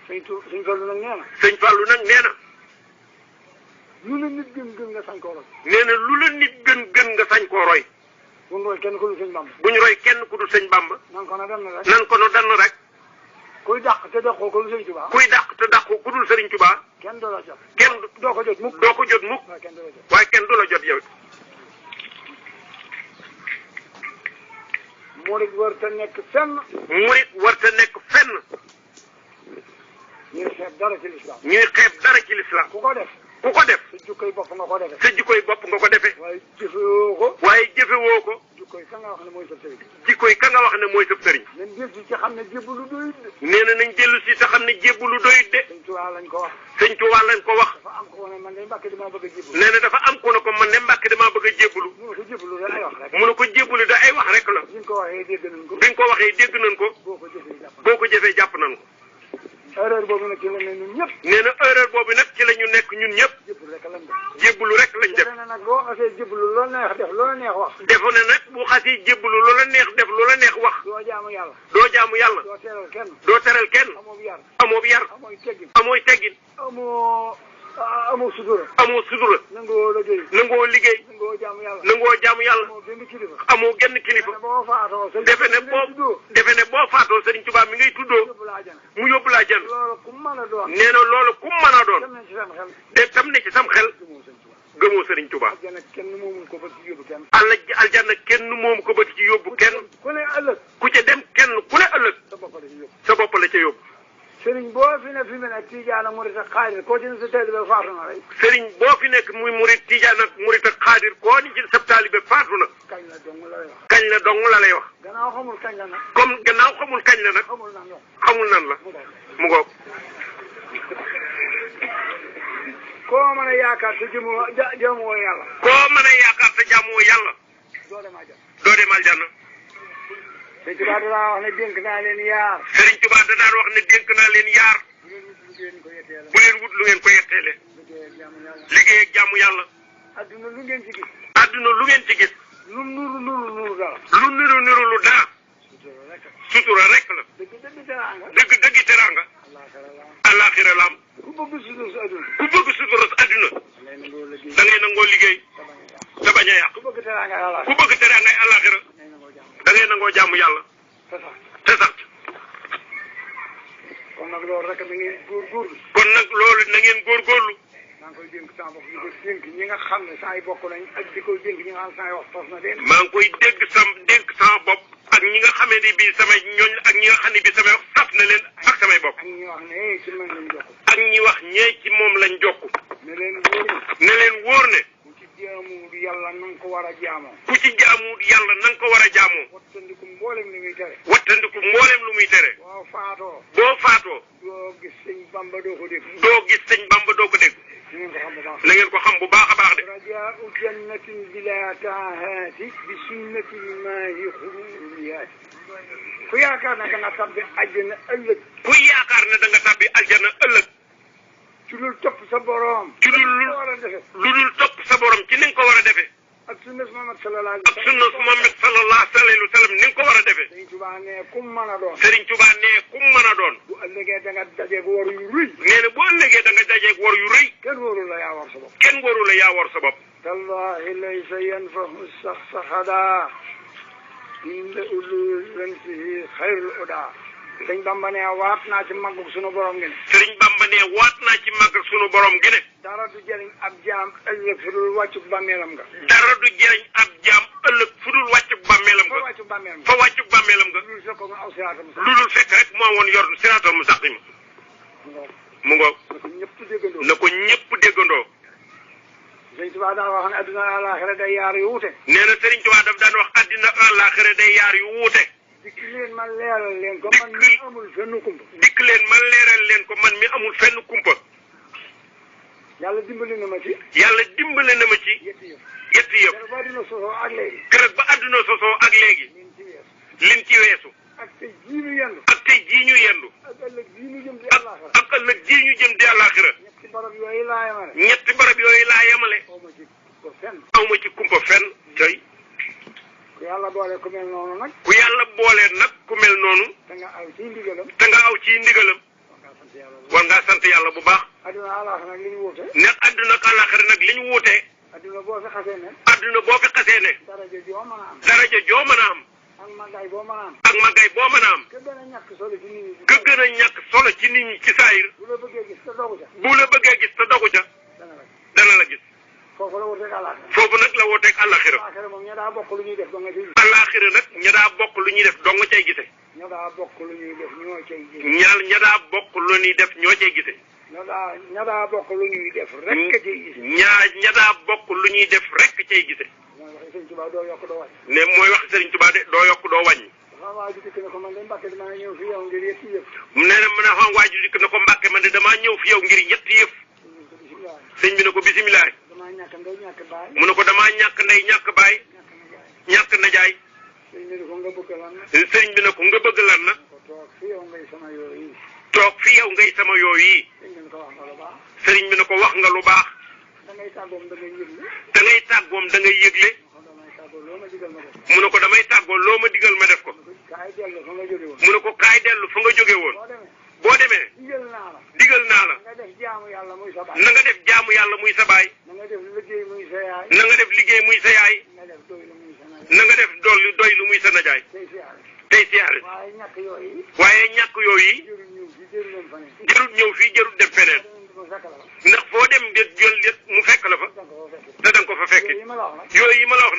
sëñ Fallu nag nee na. sëñ Fallu nag nee na. lu la nit gën nga sañ koo roy. nee na lu la nit gën nga sañ koo roy. bu ñu roy kenn ku dul sëñ Bamba. bu ñu roy kenn ku dul sëñ Bamba. nan ko na dem rek. nan ko no dann rek. kuy dàq te dàqoo ko dul sëñ Tuubaa. kuy dàq te dàqoo ku dul sëriñ Tuubaa. kenn doo la jot. kenn doo ko jot mukk. doo ko jot mukk. waaye kenn doo la jot. waaye kenn du la jot yow. murit warta nekk fenn. murit warta nekk fenn. ñuy xeeb dara ci lislaam. ñuy xeeb dara ci lislaam. ku ko def. ku ko def. sa jukkoy bopp nga ko defee. sa jikkoy bopp nga ko defee. waaye jëfewoo ko. waaye jëfewoo ko. jukkoy ka nga wax ne mooy sa sëriñ. jikkoy ka nga wax ne mooy sa sëriñ. nañ jël ci xam ne jébbalu doyut de. nee na nañ dellu si te xam ne jébbalu doyut de. sëñ Tuubaa lañ ko wax. sëñ Tuubaa lañ ko wax. dafa am ko ne man de Mbàkke damaa bëgg a jébbalu. nee na dafa am ku ne ko man ne Mbàkke damaa bëgg a jébbalu. mu ne ko jébbalu da ay wax rek. mu ne ko jébbalu da ay wax rek la. bi ñu ko waxee dégg nañ ko. bi nga ko waxee dégg nañ ko. boo ko jëfee jàpp boo ko jëfee jàpp nañ ko. erreur boobu nag ci la ne ñun ñëpp. nee na erreur boobu nag ci la ñu nekk ñun ñëpp. jébbalu rek lañ def. jébbalu rek lañ def. defe na nag boo xasee jébbalu loola neex def loola neex wax. defu ne nag bu xasee jébbalu loola neex def loola neex wax. doo jaamu yàlla. doo jaamu yàlla. doo teral kenn. doo teral kenn. amoo yar. amoo yar. amooy teggin. amooy teggin. amoo sutura. amoo sutura. nangoo liggéey. nangoo liggéey. nangoo jaamu yàlla. nangoo jaamu yàlla. amoo benn kilifa. amoo genn kilifa. boo faatoo sa defe ne boo faatoo Sëriñ Tuubaa mi ngay tuddoo. yóbbu laa jana. mu yóbbu laa jana. loolu ku mën a doon. nee na loolu ku mën a doon. dem nañ ci sam xel. de tam ne ci sam xel. gëmoo Sëriñ Tuubaa. aljana kenn moomul ko ba ci yóbbu kenn. aljanna kenn moomu ko ba ci yóbbu kenn. ku ne ëllëg. ku ca dem kenn ku ne ëllëg. sa bopp la ci yóbbu. sa bopp la ca yóbbu. sëriñ boo fi ne Tijaan ak murit ak xaadir koo ci ne sa taalibe faatu na rek. sëriñ boo fi nekk muy murit Tijaan ak murit ak xaadir koo ni ci sa taalibe faatu na. kañ la dong la lay wax. kañ la dong la lay wax. gannaaw xamul kañ la nag. comme gannaaw xamul kañ la nag. xamul nan la. xamul nan la. mu ngoog. koo mën a yaakaar te jëmoo yàlla. koo mën a yaakaar te jaamoo yàlla. doo dem àjjana. doo dem aljanna. Sëriñ Tuubaa da daan wax ne dénk naa leen yaar. Sëriñ Tuubaa da daan wax ne dénk naa leen yaar. bu leen wut lu ngeen ko yetteele. liggéey ak jaamu yàlla. adduna lu ngeen ci gis. adduna lu ngeen ci gis. lu nuru dara. lu niru lu dara. sutura rek la. dëgg teraanga. dëgg teraanga. àllaaxira laam. ku bëgg sutura sa adduna. ku bëgg sutura sa adduna. da ngay nangoo liggéey. te bañ a yàq. ku bëgg teraanga àllaaxira. da ngay nangoo jaamu yàlla. te sax. kon nag loolu rek da ngeen góorgóorlu. kon nag loolu na ngeen góorgóorlu. maa ngi koy dénk sama bopp di ko dénk ñi nga xam ne saa yi bokk nañ ak di koy dénk ñi nga xam ne saa yi wax tos na de. maa ngi koy dénk sama bopp ak ñi nga xamee ne bii samay ñooñ ak ñi nga xam ne bii samay wax saf na leen ak samay bopp. ak ñi wax ne ci man lañ jokk. ak ñi wax ñee ci moom lañ jokk. ne leen wóor ne. ne leen wóor ne. ku ci jaamu yàlla na nga ko war a jaamoo. ku ci jaamu yàlla na nga ko war a jaamoo. wattandiku mboolem lu muy tere. wattandiku mboolem lu muy tere. boo faatoo. boo faatoo. doo gis sëñ Bamba doo ko dégg. doo gis sëñ Bamba doo ko dégg. na ngeen ko xam bu baax. na ngeen ko xam bu baax a baax de. rajaau jannatin bila taahaati bi sunnatil maahi xuruuriyaati. ku yaakaar ne da nga tabbi àjjana ëllëg. ku yaakaar ne da nga tabbi aljana ëllëg. ci lu topp sa borom. ci lu dul topp sa borom ci ni nga ko war a defee. ak sunna Muhammad sallallahu alayhi wa sallam. ak sunna Muhammad sallallahu alayhi wa sallam ni nga ko war a defee. Sëriñ Tuubaa ne kum mën a doon. Sëriñ Tuubaa ne kum mën a doon. bu ëllëgee da nga dajeeg war yu rëy. nee na bu ëllëgee da nga dajeeg war yu rëy. kenn warul la yaa war sa bopp. kenn warul la yaa war sa bopp. tallahi laysa yanfahu saxsaxada inda ululansihi xayrul uda. Sëriñ Bamba ne waat naa ci màggu sunu borom gi ne. Sëriñ Bamba ne waat naa ci màggu sunu borom gi ne. dara du jëriñ ab jaam ëllëg fu dul wàccu bàmmeelam nga. dara du jëriñ ab jaam ëllëg fu dul wàccu bàmmeelam nga. fa wàccu bàmmeelam nga. lu dul fekk rek moo woon yor siraatal mustaqim. mu ngoog. na ko ñëpp déggandoo. Sëriñ Tuubaa daan wax ne adduna àllaaxira day yaar yu wuute. nee na Sëriñ Tuubaa daf daan wax addina àllaaxira day yaar yu wuute. dikk leen ma leeral leen ko man mi amul fenn kumpa. dikk leen ma leeral leen ko man mi amul fenn kumpa. yàlla dimbali na ma ci. yàlla dimbali na ma ci. yetti yëpp. keroog ba adduna sosoo ak léegi. keroog ba adduna sosoo ak léegi. liñ ci weesu. ak tey jii ñu yendu. ak tey jii ñu yendu. ak ëllëg jii ñu jëm di àllaaxira. ak ëllëg jii ñu jëm di àllaaxira. ñetti barab yooyu laa yemale. ñetti barab yooyu laa yemale. aw ma ci kumpa fenn. tey. ku yàlla boole ku mel noonu nag. ku yàlla boole nag ku mel noonu. te nga aw ci ndigalam. te nga aw ci ndigalam. war ngaa sant yàlla bu baax. adduna àllaaxira nag li ñu wuute. ne adduna ak àllaaxira nag li ñu wuute. adduna boo fi xasee ne. adduna boo fi xasee ne. daraja joo mën a am. daraja joo mën a am. ak màggaay boo mën a am. ak màggaay boo mën a am. ka gën a ñàkk solo ci nit ñi. ka gën a ñàkk solo ci nit ñi ci saayir. bu la bëggee gis te dogu ca. bu la bëggee gis te dogu ca. dana la gis. foofu la wuteeg àllaaxira. foofu nag la wuteeg àllaaxira. àllaaxira moom ña daa bokk lu ñuy def dong nga ciy gis. àllaaxira nag ña daa bokk lu ñuy def dong nga cay gise. ña daa bokk lu ñuy def ñoo cay gise. ña daa bokk lu ñuy def ñoo cay gise. ña daa bokk lu ñuy def rek ka cay gise. ña daa bokk lu ñuy def rek cay gise. mooy wax Sëriñ Tuubaa doo yokk doo wàññi. ne mooy wax Sëriñ Tuubaa de doo yokk doo wàññi. dafa waa ji dikk ne ko man de Mbàkke damaa ñëw fi yow ngir yetti yëf. nee na mën a xam waa ji dikk ne ko Mbàkke man de damaa ñëw fi yow ngir ñetti yëf. sëñ bi ne ko bisimilah. damaa ñàkk ndey ñàkk baay. mu ne ko damaa ñàkk ndey ñàkk baay. ñàkk najaay. sëriñ bi ne ko nga bëgg lan na. sëriñ bi ne ko nga bëgg lan na. toog fi yow ngay sama yooyu. toog fi yow ngay sama yooyu. sëriñ bi ne ko wax nga lu baax. da ngay tàggoom da ngay yëgle. da ngay tàggoom da ngay yëgle. mu ne ko damay tàggoo loo ma digal ma def ko. mu ne ko kaay dellu fa nga jóge woon. boo demee. digal naa la. na nga def jaamu yàlla muy sa baay. na nga def jaamu yàlla muy sa baay. na nga def liggéey muy sa yaay. na nga def liggéey muy sa yaay. na nga def doy lu muy sa najaay. tey siyaare. waaye ñàkk yooyu. jarut ñëw fii jarut dem feneen. ndax foo dem de jël mu fekk la fa. te danga ko fa fekk. yooyu yi ma la wax